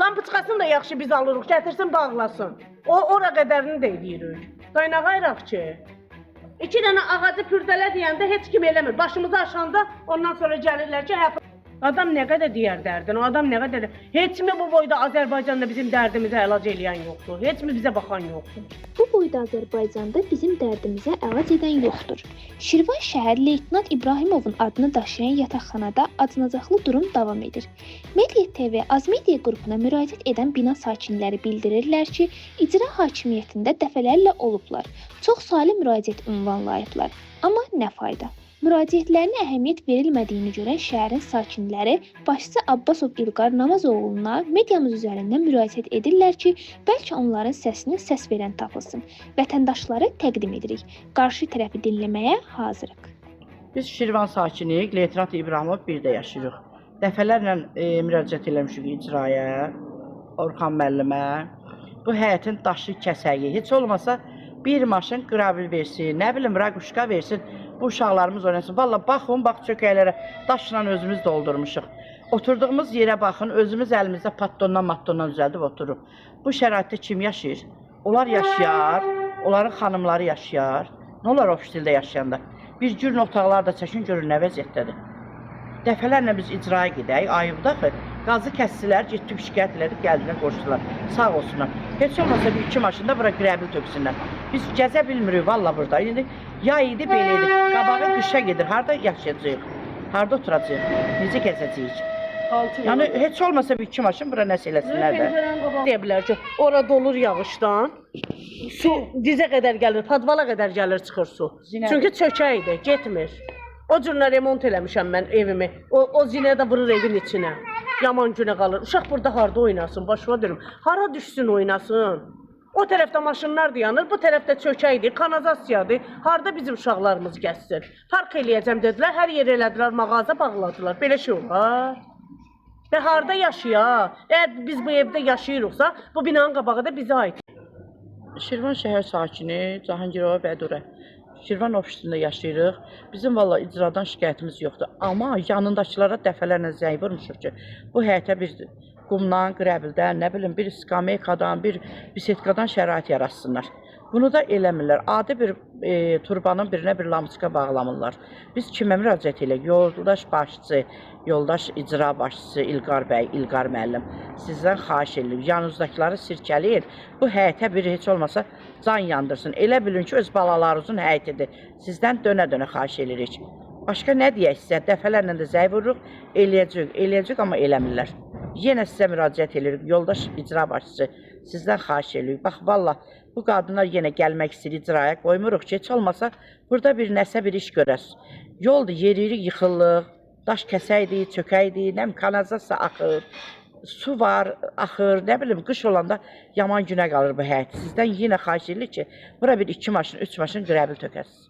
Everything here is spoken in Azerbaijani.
Lampoçkasını da yaxşı biz alırıq, gətirsin bağlasın. Ora qədərini də edirik. Dayına qayraq ki. 2 dənə ağacı pürdələ deyəndə heç kim eləmir. Başımızı aşanda ondan sonra gəlirlər ki, adam nə qədər deyər dərdin, o adam nə qədər... Heç mi bu boyda Azərbaycanda bizim dərdimizə əlac eləyən yoxdur, heç mi bizə baxan yoxdur? Bu boyda Azərbaycanda bizim dərdimizə əlac edən yoxdur. Şirvan şəhər Leytenant İbrahimovun adını daşıyan yataqxanada acınacaqlı durum davam edir. Media TV Azmedia qrupuna müraciət edən bina sakinləri bildirirlər ki, icra hakimiyyətində dəfələrlə olublar. Çox saylı müraciət ünvanlayıblar. Amma nə fayda? Müraciətlərinə əhəmiyyət verilmədiyini görən şəhərin sakinləri başçı Abbasov İlqar Namazoğluna mediamız üzərindən müraciət edirlər ki, bəlkə onların səsini səs verən tapılsın. Vətəndaşları təqdim edirik. Qarşı tərəfi dinləməyə hazırıq. Biz Şirvan sakiniyik, Leytenant İbrahimov 1-də yaşayırıq. Dəfələrlə müraciət eləmişik icraya, Orxan müəllimə. Bu həyətin daşı kəsəyi, heç olmasa bir maşın qrabil versin, nə bilim raquşka versin, bu uşaqlarımız oynasın. Valla baxın, bax çökəklərə daşla özümüz doldurmuşuq. Oturduğumuz yerə baxın, özümüz əlimizdə patrondan düzəldib oturuq. Bu şəraitdə kim yaşayır? Onlar yaşayar, onların xanımları yaşayar. Nə olar o stildə yaşayanda? Bir gün otaqlar da çəkin, görün nə vəziyyətdədir. Dəfələrlə biz icraya gedək, ayıbda ki, qazı kəssilər, getdik şikayət elədik, gəldilər, qoşdular. Sağ olsunlar. Heç olmasa bir 2 maşında bura qrəbil töksünlər. Biz gəzə bilmirik valla burada. İndi yay idi, belə idi. Qabağı qışa gedir. Harada yaşayacağıq? Harada oturacağıq? Necə gəzəcəyik? Yəni heç olmasa bir 2 maşın bura nəsə eləsinlər də. Deyə bilər ki, ora dolur yağışdan, su dizə qədər gəlir, padvala qədər gəlir, çıxır su. Çünki çökəkdir, getmir. O cürlə remont eləmişəm mən evimi. O zinə də vurur evin içinə. Yaman günə qalır. Uşaq burada harda oynasın, başıma dönüm. Hara düşsün oynasın. O tərəfdə maşınlar dayanır, bu tərəfdə çökəkdir, kanalizasiyadır. Harda bizim uşaqlarımız gəzsin. Park eləyəcəm dedilər, hər yer elədilər, mağaza bağladılar. Belə şey olar. Və harda yaşayaq? Əgər biz bu evdə yaşayırıqsa, bu binanın qabağı da bizə aid. Şirvan şəhər sakini Cahangirova Bədurə. Şirvan ofisində yaşayırıq. Bizim valla icradan şikayətimiz yoxdur. Amma yanındakılara dəfələrlə zəng vurmuşuq ki, bu həyətə bir qumdan, qrəbildən, nə bilim, bir skameykadan, bir bisetkadan şərait yaratsınlar. Bunu da eləmirlər. Adi bir turbanın birinə bir lampoçka bağlamırlar. Biz kimə müraciət eləyək? Yoldaş başçı, yoldaş icra başçısı İlqar bəy, İlqar müəllim. Sizdən xahiş edirik, yanınızdakiləri sirkələyin. Bu həyətə bir heç olmasa can yandırsın. Elə bilin ki, öz balalarınızın həyətidir. Sizdən dönə-dönə xahiş edirik. Başqa nə deyək sizə? Dəfələrlə də zəng vururuq, eləyəcək, amma eləmirlər. Yenə sizə müraciət edirik, yoldaş icra başçısı. Sizdən xahiş edirik. Bax, valla, bu qadınlar yenə gəlmək istəyir icraya, qoymuruq ki, heç olmasa burada bir nəsə bir iş görəsiz. Yoldur, yeririk, yıxıllıq, daş kəsəkdir, çökəkdir, nəm kanalizasiya axır, su var, axır, nə bilim, qış olanda yaman günə qalır bu həyət. Sizdən yenə xahiş edirik ki, bura bir 2 maşın, 3 maşın qrəbil tökəsiz.